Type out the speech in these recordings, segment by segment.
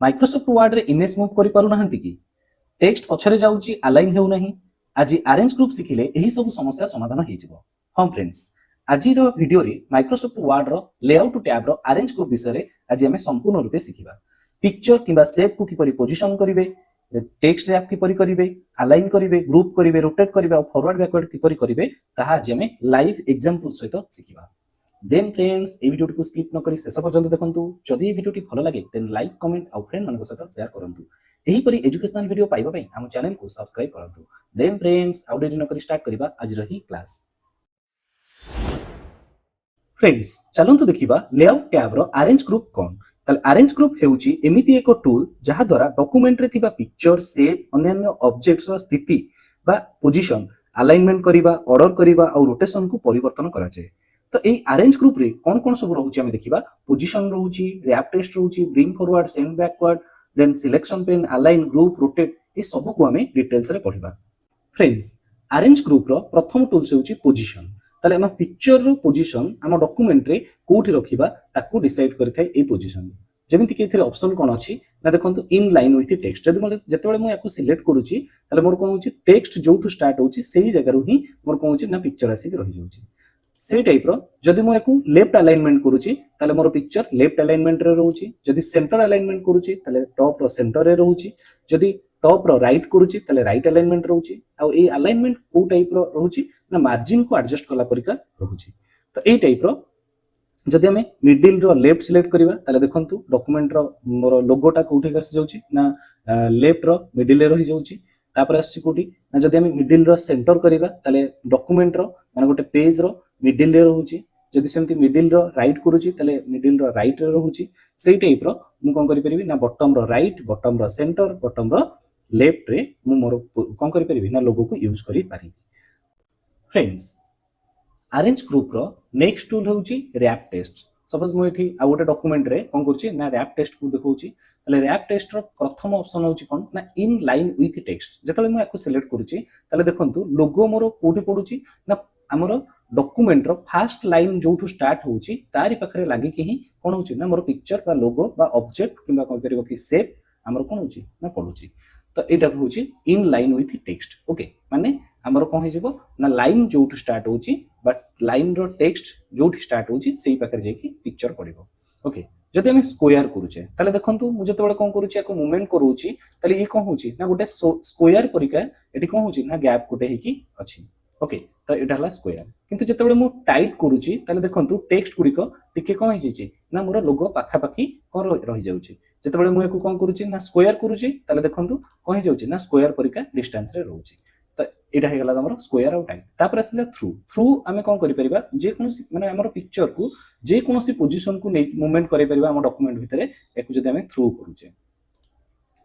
Microsoft word रे image move करि पारु नाहंती कि टेक्स्ट पछरे जाउची अलाइन हेउ नाही आज अरेंज ग्रुप शिखिले एही सब समस्या समाधान हेइ जिवो हां फ्रेंड्स आज रो वीडियो रे माइक्रोसॉफ्ट वर्ड रो लेआउट टैब रो अरेंज ग्रुप विषय रे आज हमें संपूर्ण रूपे शिखिबा पिक्चर किबा शेप को किपरि पोजीशन करिवे टेक्स्ट रैप किपरि करिवे अलाइन करिवे ग्रुप करिवे रोटेट करिवे और फॉरवर्ड बैकवर्ड किपरि करिवे ताहा आज हमें लाइव एग्जांपल सहित शिखिबा देन फ्रेंड्स ए वीडियो को स्किप न करी शेष पर्यंत देखंतु जदि ए वीडियो भल लगे देन लाइक कमेंट और फ्रेंड मानक सहित शेयर करंतु एही परि एजुकेशनल वीडियो पाइबा पई हम चैनल को सब्सक्राइब करंतु देन फ्रेंड्स आउ डेरी न करी स्टार्ट करिबा आज रही क्लास फ्रेंड्स चलंतु देखिबा लेआउट टैब रो अरेंज ग्रुप कोन ताल अरेंज ग्रुप हेउची एमिति एको टूल जहा द्वारा डॉक्यूमेंट रे थिबा पिक्चर शेप अन्य ऑब्जेक्ट्स रो स्थिति बा पोजीशन अलाइनमेंट करिबा ऑर्डर करिबा और रोटेशन को परिवर्तन करा जाय तो ए अरेंज ग्रुप रे कोन कोन सब रहउची हम देखिबा पोजीशन रहउची रैप टेस्ट रहउची bring forward send backward then selection pane align group rotate ए सब को हमें डिटेल्स रे पढिबा फ्रेंड्स अरेंज ग्रुप रो प्रथम टूल्स होउची पोजीशन ताले हम पिक्चर रो पोजीशन हम डॉक्यूमेंट रे कोठी रखिबा ताकू डिसाइड करथाय ए पोजीशन जेमिति कि एथिरे ऑप्शन कोन अछि ना देखंतु इन लाइन विथ टेक्स्ट जदि मोर जतेबेले मु याकू सिलेक्ट करूची ताले मोर कोन होउची टेक्स्ट जोठू स्टार्ट होउची सेही जगह रो ही मोर कोन होउची ना पिक्चर आसी रहि जाउची से टाइप रो जदि मु याकू लेफ्ट अलाइनमेंट करूची ताले मोर पिक्चर लेफ्ट अलाइनमेंट रे रहउची जदि सेंटर अलाइनमेंट करूची ताले टॉप रो सेंटर रे रहउची जदि टॉप रो राइट करूची ताले राइट अलाइनमेंट रहउची आ ए अलाइनमेंट को टाइप रो रहउची ना मार्जिन को एडजस्ट कला परिका रहउची तो ए टाइप रो जदि हमें मिडिल रो लेफ्ट सिलेक्ट करिवा ताले देखंतु डॉक्यूमेंट रो मोर लोगोटा कोठी आसी जाउची ना लेफ्ट रो मिडिल रे रहि जाउची तापर आसी कोठी ना जदि हमें मिडिल रो सेंटर करिवा ताले डॉक्यूमेंट रो माने गोटे पेज रो मिडिल रे रहउची जदि सेमति मिडिल रो राइट करूची ताले मिडिल रो राइट रे रहउची सेही टाइप रो मु कोन करि परिबी ना bottom row right bottom row centre bottom row left रे मु मोर कोन करि परिबी ना लोगो को यूज करि पारिबी फ्रेंड्स अरेंज ग्रुप रो नेक्स्ट टूल होउची रैप टेस्ट सपोज मु एठी आ गोटे डॉक्यूमेंट रे कोन करची ना रैप टेस्ट को देखौची ताले रैप टेस्ट रो प्रथम ऑप्शन होउची कोन ना इन लाइन विथ टेक्स्ट जतले मु याकू सिलेक्ट करूची ताले देखंतु लोगो मोर कोठी पडुची ना हमर डॉक्यूमेंट रो फर्स्ट लाइन जोठू स्टार्ट होउची तारि पाखरे लागि कि ही कोन होउची ना मोर पिक्चर बा लोगो बा ऑब्जेक्ट किबा कोन करिवो कि शेप हमर कोन होउची ना पडुची तो एटा होउची in line with text okay माने हमर कोन हे जेबो ना लाइन जोठू स्टार्ट होउची बट लाइन रो टेक्स्ट जोठी स्टार्ट होउची सेही पाखरे जे कि पिक्चर पडिबो ओके जदि हम स्क्वायर करूचे ताले देखंतु मु जतबेले कोन करूची एको मूवमेंट करूची ताले ये कोन होउची ना गोटे स्क्वायर परिका एठी कोन होउची ना गैप गोटे हेकी अछि ओके तो एटा हला स्क्वायर किंतु जतबेले मु टाइप करूची ताले देखंतु टेक्स्ट गुडीको टिके कोन हे जेची ना मोर लोगो पाखा पाखी कोन रहि जाउची जतबेले मु एको कोन करूची ना स्क्वायर करूची ताले देखंतु कोन हे जाउची ना स्क्वायर परिका डिस्टेंस रे रहउची तो एटा हे गला हमर स्क्वायर आउट टाइप तापर आसले थ्रू हमें कोन करि परिबा जे कोनसी माने हमर पिक्चर को जे कोनसी पोजीशन को नै मूवमेंट करि परिबा हम डॉक्यूमेंट भितरे एको जदि हमें थ्रू करूचे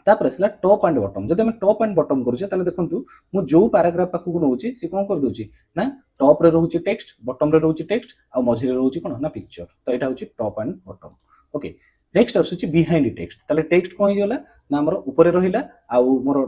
तापर आसला टॉप एंड बॉटम जदि हमें टॉप एंड बॉटम करूचे ताले देखंतु मु जो पैराग्राफ पाखु को नउची से कोन कर दोची ना टॉप रे रहउची टेक्स्ट बॉटम रे रहउची टेक्स्ट आ मझी रे रहउची कोन ना पिक्चर तो एटा होची top and bottom okay next आसुची बिहाइंड टेक्स्ट ताले टेक्स्ट कोन हिजला ना हमर ऊपर रहिला आ मोर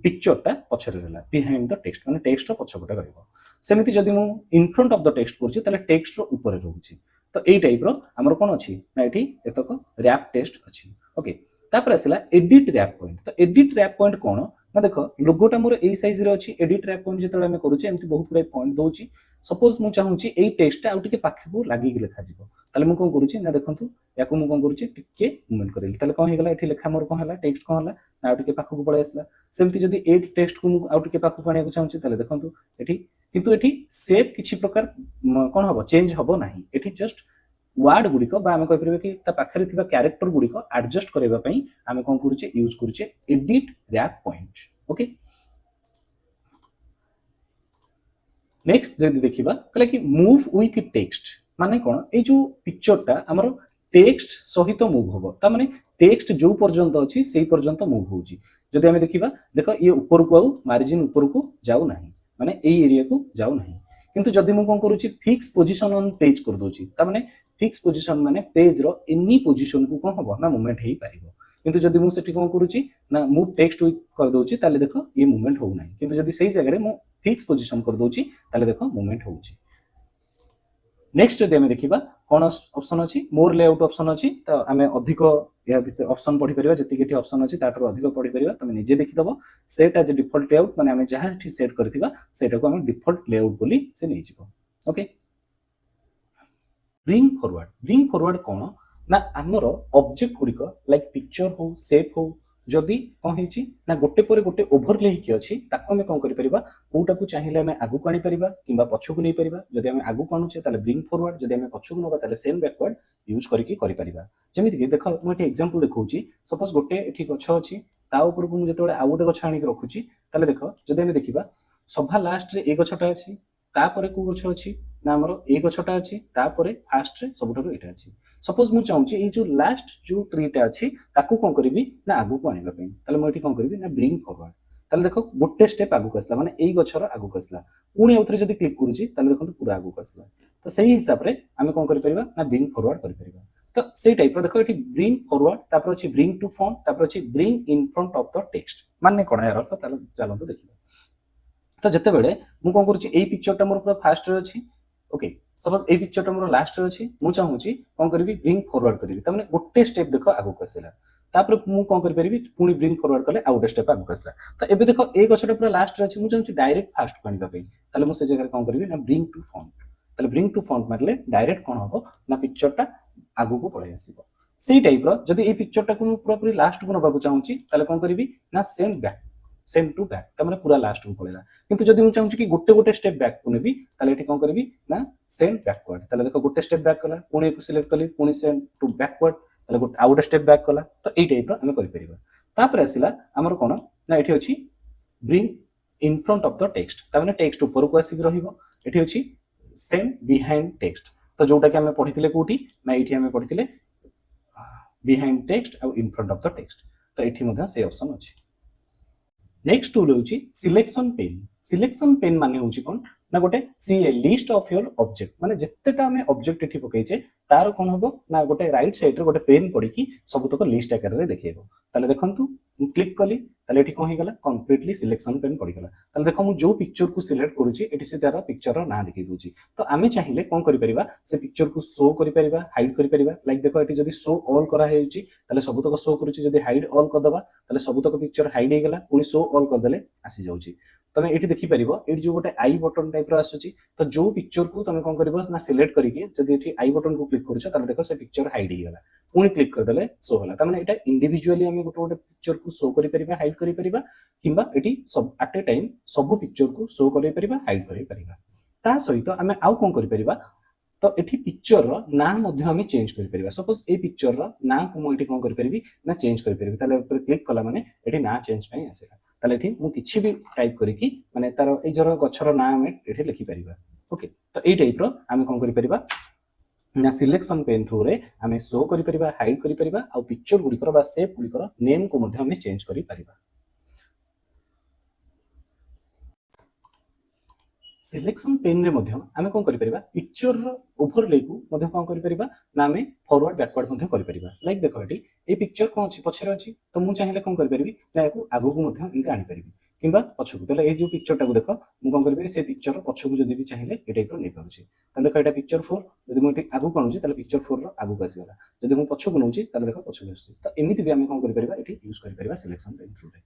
पिक्चर टा पछरे रहला बिहाइंड द टेक्स्ट माने टेक्स्ट रो पछपटे रहइबो सेमिति जदि मु in front of the text करछि ताले टेक्स्ट रो ऊपर रहउची तो एई टाइप रो हमर कोन अछि ना एठी एतक रैप टेस्ट अछि ओके तापर आसला एडिट रैप पॉइंट तो एडिट रैप पॉइंट कोन ना देखो लोगोटा मोर ए साइज रे अछि एडिट रैप पॉइंट जतले हम करूचे एमति बहुत गुडे पॉइंट दोची सपोज मु चाहूची एई टेक्स्ट आउट के पाखे को लागि के लिखा जिवो ताले मु कोन करूची ना देखंतु याको मु कोन करूची टिके मूवमेंट करेली ताले कोन हे गला एठी लेखा मोर कोन हला टेक्स्ट कोन हला ना आउट के पाखे को पळे आसला सेमति जदी ए टेक्स्ट को मु आउट के पाखे को आनिया को चाहूची ताले देखंतु एठी किंतु एठी शेप किछि प्रकार कोन हबो चेंज हबो नाही एठी जस्ट वर्ड गुडी को बा हम कहि परबे कि ता पाखरे थिबा कैरेक्टर गुडी को एडजस्ट करबा पई हम कोन करूचे यूज करूचे edit wrap point okay next जदी देखिबा कहले कि मूव विथ टेक्स्ट माने कोन ए जो पिक्चर ता हमर टेक्स्ट सहित मूव होबो ता माने टेक्स्ट जो पर्यंत अछि सेही पर्यंत मूव होउची जदी हम देखिबा देखो ये ऊपर को आउ मार्जिन ऊपर को जाउ नाही माने ए एरिया को जाउ नाही किंतु जदी मु कोन करूची फिक्स पोजीशन ऑन पेज कर दोची ता माने फिक्स पोजीशन माने पेज रो एनी पोजीशन को कोन होबो ना मूवमेंट हेई पारिबो किंतु जदी मु सेठी कोन करूची ना मूव टेक्स्ट कर दोची ताले देखो ये मूवमेंट हो नाही किंतु जदी सही जगह रे मु फिक्स पोजीशन कर दोची ताले देखो मूवमेंट होउची नेक्स्ट जदि आम देखा कौन ऑप्शन अच्छी मोर लेआउट ऑप्शन अच्छी तो आम अधिक या ऑप्शन पढ़ी पार जी ऑप्शन अच्छी ताठू अधिक पढ़ी पार तुम निजे देखीदब सेट एज डिफॉल्ट लेआउट माने आम जहाँ सेट करथिबा सेटा को आम डिफॉल्ट लेआउट बोली से नहीं जीवो ओके ब्रिंग फॉरवर्ड कौन ना आमर ऑब्जेक्ट गुड़िक लाइक पिक्चर हो सेप हो जदि कौन होइछि ना गोटे पर गोटे ओभरले ही अछि ताको हमें कौन करि परिबा कोटा को चाहिए हमें आगु को आनी परिबा किंबा पछो को नै परिबा जदि हमें आगु को आनुचे ताले ब्रिंग फॉरवर्ड जदि हमें पछो को नबा ताले सेंड बैकवर्ड यूज करके करि परिबा जेमिति कि देखो म एठी एग्जांपल देखौछि सपोज गोटे एठी गछ अछि ता ऊपर को मु जतोडे आ गोटे गछ आनी के रखुछि ताले देखो जदि हमें देखिबा सभा लास्ट रे ए गछटा अछि तापरे को गछ अछि ना हमर ए गछटा अछि तापरे फास्ट रे सबुठारु एटा अछि सपोज मु चाहूछि ए जो लास्ट जो ट्रीटा अछि ताकू कोन करबी ना आगु को आनिबा पई ताले म एठी कोन करबी ना ब्रिंग फॉरवर्ड ताले देखो गोटे स्टेप आगु को आसला माने एई गछर आगु को आसला पुणी औथरे जदी क्लिक करूछि ताले देखो पूरा आगु को आसला तो सही हिसाब रे आमे कोन करि परिबा ना ब्रिंग फॉरवर्ड करि परिबा तो सेई टाइप रो देखो एठी ब्रिंग फॉरवर्ड तापर अछि ब्रिंग टू फ्रंट तापर अछि bring in front of the text माने कोन यार अर्थ ताले चलंतु देखिबा तो जते बेले मु कोन करूछि एई पिक्चरटा मोर पूरा फास्ट रे अछि ओके सपोज ए पिक्चरटा मोर लास्ट रे अछि मु चाहूछि कोन करबी ब्रिंग फॉरवर्ड करबी त माने गोटे स्टेप देखो आगु को आसेला तापर मु कोन करि परिबी पुनी ब्रिंग फॉरवर्ड कले आउट स्टेप आगु को आसला तो एबे देखो ए गछटा पूरा लास्ट रे अछि मु चाहूछि डायरेक्ट फास्ट को आनिबा पई ताले मु से जगह कोन करबी ना ब्रिंग टू फ्रंट ताले ब्रिंग टू फ्रंट मारले डायरेक्ट कोन हबो ना पिक्चरटा आगु को पळे आसीबो सेही टाइप रो जदी ए पिक्चरटा को मु पूरा पूरी लास्ट को नबा को चाहूछि ताले कोन करबी ना सेम टू बैक त माने पूरा लास्ट को पळेला किंतु जदी मु चाहूछि कि गोटे गोटे स्टेप बैक को नेबी ताले एठी कोन करबी ना सेंड बैकवर्ड ताले देखो गोटे स्टेप बैक कला पुणी को सिलेक्ट कली पुणी सेंड टू बैकवर्ड ताले गोटे आउट स्टेप बैक कला तो एई टाइप रो हमें करि परिबा तापर आसिला हमर कोन ना एठी अछि bring in front of the text त माने टेक्स्ट ऊपर को आसी रहिबो एठी अछि सेंड बिहाइंड टेक्स्ट तो जोटा कि हमें पढिथिले कोठी ना एठी हमें पढिथिले बिहाइंड टेक्स्ट और in front of the text तो एठी मध्ये से ऑप्शन अछि नेक्स्ट टूल होची सिलेक्शन पेन माने होची कोन ना गोटे सी ए लिस्ट ऑफ योर ऑब्जेक्ट माने जत्तेटा हमें ऑब्जेक्ट एठी पकैचे तार कोन हबो ना गोटे राइट साइड रे गोटे पेन पड़ी की सब तक लिस्ट आकार रे देखेबो ताले देखंतु मु क्लिक कली ताले एठी कोन हे गला कंप्लीटली सिलेक्शन पेन पड़ी गला ताले देखो मु जो पिक्चर को सिलेक्ट करूची एठी से तारा पिक्चर रो ना देखि दूची तो आमे चाहिले कोन करि परिबा से पिक्चर को शो करि परिबा हाइड करि परिबा लाइक देखो एठी जदी शो ऑल करा हेउची ताले सब तक शो करूची जदी हाइड ऑल कर दबा ताले सब तक पिक्चर हाइड हे गला पुनी शो ऑल कर देले आसी जाउची तमे एठी देखि परिबो एठी जो गोटे आई बटन टाइप रो आसुची तो जो पिक्चर को तमे कोन करबो ना सिलेक्ट करिके जदी एठी आई बटन को क्लिक करछो ताले देखो से पिक्चर हाइड हे गला पुनी क्लिक कर देले शो होला त माने एटा इंडिविजुअली हम गोटे गोटे पिक्चर को शो करि परिबा हाइड करि परिबा किंबा एठी सब एट ए टाइम सब पिक्चर को शो करि परिबा हाइड करि परिबा ता सहित हमें आउ कोन करि परिबा तो एठी पिक्चर रो नाम मध्ये हमें चेंज करि परिबा सपोज ए पिक्चर रो नाम को मु एठी कोन करि परिबी ना चेंज करि परिबी ताले ऊपर क्लिक कला माने एठी ना चेंज पई आसेला ताले एठी मु किछि भी टाइप करिकि माने तारो ए जरो गछरो नाम एठी लिखि परिबा ओके तो ए टाइप रो हमें कोन करि परिबा ना सिलेक्शन पेन थ्रू रे हमें शो करि परिबा हाइड करि परिबा आ पिक्चर गुडी बा शेप गुडी नेम को मध्ये हमें चेंज करि परिबा सिलेक्शन पेन रे मध्ये आमे कोन करि परिबा पिक्चर रो ओवरले को मध्ये कोन करि परिबा ना आमे फॉरवर्ड बैकवर्ड मध्ये करि परिबा लाइक देखो एटी ए पिक्चर कोन अछि पछरे अछि तो मु चाहिले कोन करि परिबी ना को आगु को मध्ये इनका आनि परिबी किंबा पछो को तले ए जो पिक्चर टा को देखो मु कोन करि परिबी से पिक्चर पछो को जदी भी चाहिले ए टाइप रो नै पाउछि तले देखो एटा पिक्चर 4 जदी मु एटी आगु कोन अछि तले पिक्चर 4 रो आगु को आसी गला जदी मु पछो को नउछि तले देखो पछो को आसी तो एमिति भी आमे कोन करि परिबा एटी यूज करि परिबा सिलेक्शन पेन थ्रू रे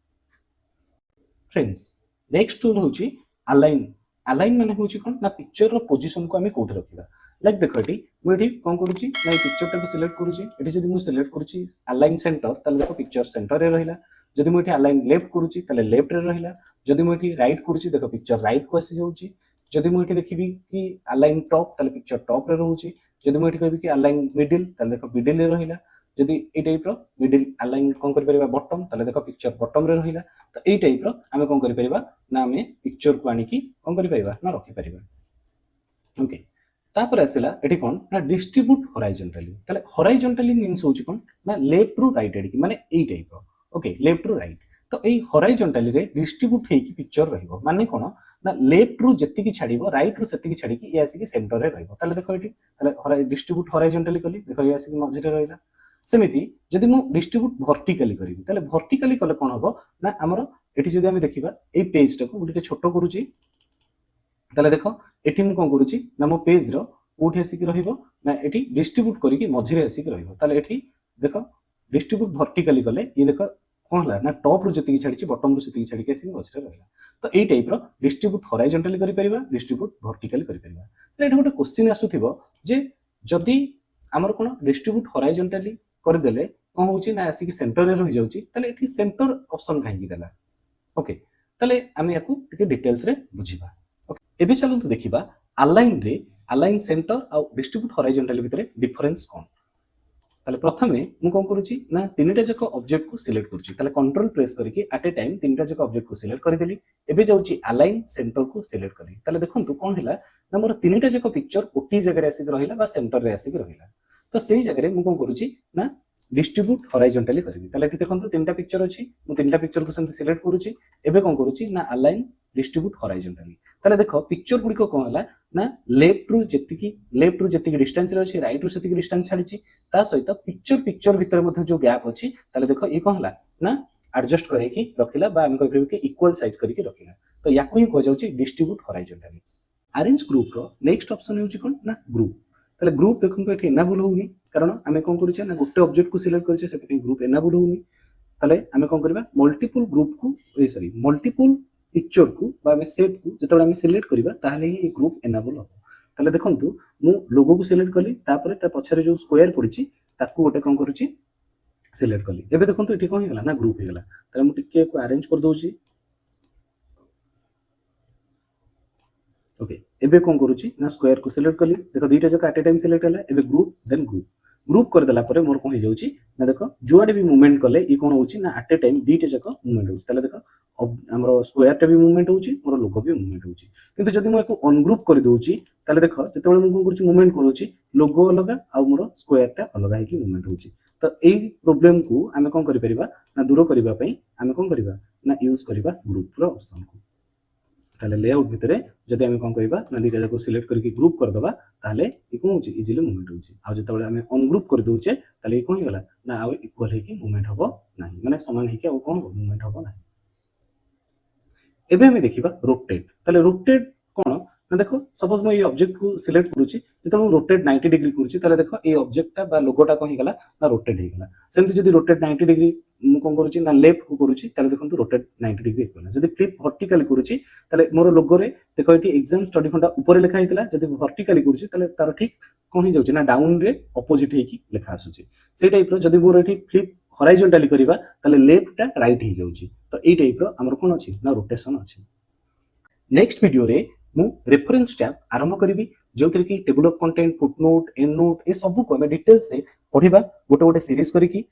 फ्रेंड्स नेक्स्ट टूल होछि अलाइन माने होछि कोन ना पिक्चर रो पोजीशन को हमें कोठे रखिबा लाइक देखो एटी मु एटी कोन करूछि ना पिक्चर टा को सिलेक्ट करूछि एटी जदी मु सिलेक्ट करूछि अलाइन सेंटर तले देखो पिक्चर सेंटर रे रहिला जदी मु एटी अलाइन लेफ्ट करूछि तले लेफ्ट रे रहिला जदी मु एटी राइट करूछि देखो पिक्चर राइट को आसी जाउछि जदी मु एटी देखिबी कि अलाइन टॉप तले पिक्चर टॉप रे रहउछि जदी मु एटी कहबी कि अलाइन मिडिल तले देखो मिडिल रे रहिला जदी ए टाइप रो मिडिल अलाइन कोन करि परिबा बॉटम तले देखो पिक्चर बॉटम रे रहिला तो ए टाइप रो हमें कोन करि परिबा ना हमें पिक्चर को आनी की कोन करि परिबा ना रखि परिबा ओके तापर आसिला एठी कोन ना डिस्ट्रीब्यूट हॉरिजॉन्टली तले हॉरिजॉन्टली मींस होची कोन ना लेफ्ट टू राइट एडी माने ए टाइप रो ओके लेफ्ट टू राइट तो ए हॉरिजॉन्टली रे डिस्ट्रीब्यूट हे की पिक्चर रहिबो माने कोन ना लेफ्ट रू जति की छाडीबो राइट रू सेति की छाडी की ए आसी की सेंटर रे रहिबो तले देखो एठी तले डिस्ट्रीब्यूट हॉरिजॉन्टली कली देखो ए आसी की मझे रे रहिला सेमिति जदि मु डिस्ट्रीब्यूट वर्टिकली करिवि ताले वर्टिकली कले कोन हबो ना हमर एठी जदि हम देखिबा ए पेज टाको गुटे छोटो करूची ताले देखो एठी मु कोन करूची ना मो पेज रो कोठी आसिक रहिबो ना एठी डिस्ट्रीब्यूट करिकि मझिरे आसिक रहिबो ताले एठी देखो डिस्ट्रीब्यूट वर्टिकली कले ये देखो कोन हला ना टॉप रु जति छाडी बॉटम रु जति छाडी आसिक मझिरे रहला तो एई टाइप रो डिस्ट्रीब्यूट हॉरिजॉन्टली करि परिबा डिस्ट्रीब्यूट वर्टिकली करि परिबा तो एठी गोटे क्वेश्चन आसुथिबो जे जदि हमर कोन डिस्ट्रीब्यूट हॉरिजॉन्टली कर देले कोन होची ना आसिक सेंटर रे रहि जाउची ताले एठी सेंटर ऑप्शन काहे की देला ओके ताले आमे याकू टिके डिटेल्स रे बुझिबा ओके एबे चलंतु देखिबा अलाइन रे अलाइन सेंटर आ डिस्ट्रीब्यूट हॉरिजॉन्टली भितरे डिफरेंस कोन ताले प्रथमे मु कोन करूची ना तीनटा जक ऑब्जेक्ट को सिलेक्ट करूची ताले कंट्रोल प्रेस करके एट ए टाइम तीनटा जक ऑब्जेक्ट को सिलेक्ट कर देली एबे जाउची अलाइन सेंटर को सिलेक्ट करी ताले देखंतु कोन हिला ना मोर तीनटा जक पिक्चर ओटी जगह रे आसी रहिला बा सेंटर रे आसी रहिला तो सेही जगह रे मु कोन करूची ना डिस्ट्रीब्यूट हॉरिजॉन्टली करबी ताले एठी देखंतु तीनटा पिक्चर अछि मु तीनटा पिक्चर को सेंति सिलेक्ट करूची एबे कोन करूची ना अलाइन डिस्ट्रीब्यूट हॉरिजॉन्टली ताले देखो पिक्चर गुडी को कोन हला ना लेफ्ट रु जतिकी डिस्टेंस रे अछि राइट रु सेतिकी डिस्टेंस छाडिची ता सहित पिक्चर भितर मध्ये जो गैप अछि ताले देखो ए कोन हला ना एडजस्ट करे कि रखिला बा हम कहबे कि इक्वल साइज करके रखिला तो याकू ही को जाउची डिस्ट्रीब्यूट हॉरिजॉन्टली अरेंज ग्रुप रो नेक्स्ट ऑप्शन होउची कोन ना ग्रुप ताले ग्रुप देखंतु एठी एनाबल होउनी कारण आमे कोन करूचे ना गोटे ऑब्जेक्ट को सिलेक्ट करछे सेपे ग्रुप एनाबल होउनी ताले आमे कोन करबा मल्टीपल ग्रुप को सॉरी मल्टीपल पिक्चर को बा शेप को जतबे आमे सिलेक्ट करबा ताले ही ग्रुप एनाबल हो ताले देखंतु मु लोगो को सिलेक्ट कली तापरे ता पछरे जो स्क्वायर पड़िची ताकू गोटे कोन करूची सिलेक्ट कली एबे देखंतु एठी कोन हेला ना ग्रुप हेला ताले मु टिके को अरेंज कर दोची ओके एबे कोन करूची ना स्क्वायर को सिलेक्ट कली देखो दुईटा जक एट ए टाइम सिलेक्ट हला एबे ग्रुप देन ग्रुप कर देला परे मोर कोन हे जाउची ना देखो जुआडे भी मूवमेंट कले ई कोन होउची ना एट ए टाइम दुईटा जक मूवमेंट होउची ताले देखो हमरो स्क्वायर टा भी मूवमेंट होउची मोर लोगो भी मूवमेंट होउची किंतु जदि मु एको अनग्रुप कर दोउची ताले देखो जतेबेले मु कोन करूची मूवमेंट करूची लोगो अलगा आ मोर स्क्वायर टा अलगा हे कि मूवमेंट होउची तो एई प्रॉब्लम को आमे कोन करि परिबा ना दूर करिबा पई आमे कोन करिबा ना यूज करिबा ग्रुप रो ऑप्शन को ताले लेआउट भितरे जदि आमे कोन करिबा ना दुईटा जको सिलेक्ट करके ग्रुप कर दबा ताले ई कोन होउची इजीली मूवमेंट होउची आ जतेबेले आमे अनग्रुप कर दोउचे ताले ई कोन हिगला ना आ इक्वल हे कि मूवमेंट हबो नाही माने समान हे कि आ कोन मूवमेंट हबो नाही एबे हमें देखिबा रोटेट ताले रोटेट कोन ना देखो सपोज मु ए ऑब्जेक्ट को सिलेक्ट करूची जते मु रोटेट 90 डिग्री करूची ताले देखो ए ऑब्जेक्ट टा बा लोगोटा कोन हिगला ना रोटेट हेगला सेमति जदि रोटेट 90 डिग्री मु कोन करूची ना लेफ्ट को करूची ताले देखंतु रोटेट 90 डिग्री हेगला जदि फ्लिप वर्टिकली करूची ताले मोर लोगो रे देखो एठी एग्जाम स्टडी फंडा ऊपर लिखा हितला जदि वर्टिकली करूची ताले तार ठीक कोन ही जाउची ना डाउन रे अपोजिट हे कि लिखा आसुची से टाइप रो जदि मोर एठी फ्लिप हॉरिजॉन्टली करिबा ताले लेफ्ट टा राइट ही जाउची तो ए टाइप रो हमर कोन अछि ना रोटेशन अछि नेक्स्ट वीडियो रे मु रेफरेंस टैब आरंभ करिवि जोथि कि table of content footnote endnote ए सब को हमें डिटेल्स रे पढिबा गोटे गोटे सीरीज करिकि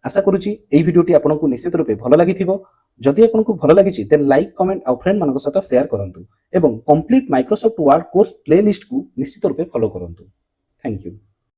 आशा करूची एई वीडियोटी आपनको निश्चित रूपे भलो लागिथिबो जदि आपनको भलो लागिछि देन लाइक कमेंट आ फ्रेंड मानको साथ शेयर करंतु एवं complete Microsoft word course playlist को निश्चित रूपे फॉलो करंतु थैंक यू।